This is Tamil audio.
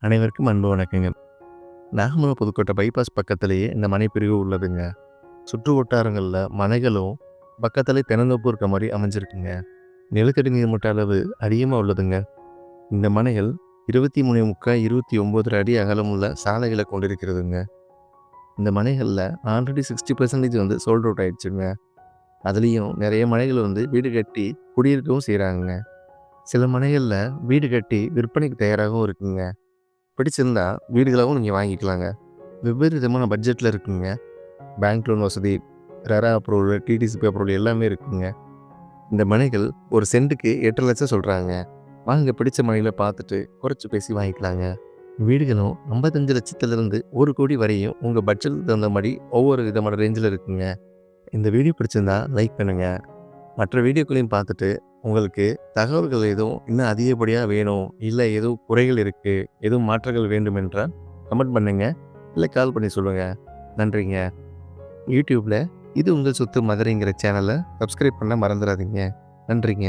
அனைவருக்கும் அன்பு வணக்கங்க. நாகமலை புதுக்கோட்டை பைபாஸ் பக்கத்திலேயே இந்த மனை பிரிவு உள்ளதுங்க. சுற்று வட்டாரங்களில் மனைகளும் பக்கத்திலே தென்னந்தோப்பு இருக்க மாதிரி அமைஞ்சிருக்குங்க. நிலத்தடி நீர் மட்ட அளவு அதிகமாக உள்ளதுங்க. இந்த மனைகள் 23.3 29 அடி அகலமுள்ள சாலைகளை கொண்டிருக்கிறதுங்க. இந்த மனைகளில் ஆல்ரெடி 60% வந்து சோல்ட் அவுட் ஆயிடுச்சுங்க. அதுலேயும் நிறைய மனைகள் வந்து வீடு கட்டி குடியிருக்கவும் செய்கிறாங்க. சில மனைகளில் வீடு கட்டி விற்பனைக்கு தயாராகவும் இருக்குங்க. பிடிச்சிருந்தா வீடுகளாகவும் நீங்கள் வாங்கிக்கலாங்க. வெவ்வேறு விதமான பட்ஜெட்டில் இருக்குங்க. பேங்க் லோன் வசதி, ரெரா அப்ரூவல், டிடிசிபி அப்ரூவல் எல்லாமே இருக்குங்க. இந்த மனைகள் ஒரு சென்ட்டுக்கு 8 லட்சம் சொல்கிறாங்க. வாங்க பிடிச்ச மனைகளை பார்த்துட்டு குறைச்சி பேசி வாங்கிக்கலாங்க. வீடுகளும் 55 லட்சத்துலேருந்து 1 கோடி வரையும் உங்கள் பட்ஜெட்டுக்கு தகுந்த மாதிரி ஒவ்வொரு விதமான ரேஞ்சில் இருக்குங்க. இந்த வீடியோ பிடிச்சிருந்தா லைக் பண்ணுங்கள். மற்ற வீடியோக்களையும் பார்த்துட்டு உங்களுக்கு தகவல்கள் எதுவும் இன்னும் அதிகப்படியாக வேணும், இல்லை எதுவும் குறைகள் இருக்குது, எதுவும் மாற்றங்கள் வேண்டும் என்றால் கமெண்ட் பண்ணுங்க, இல்லை கால் பண்ணி சொல்லுங்கள். நன்றிங்க. யூடியூப்பில் இது உங்கள் சொத்து மதுரைங்கிற சேனலை சப்ஸ்கிரைப் பண்ண மறந்துடாதீங்க. நன்றிங்க.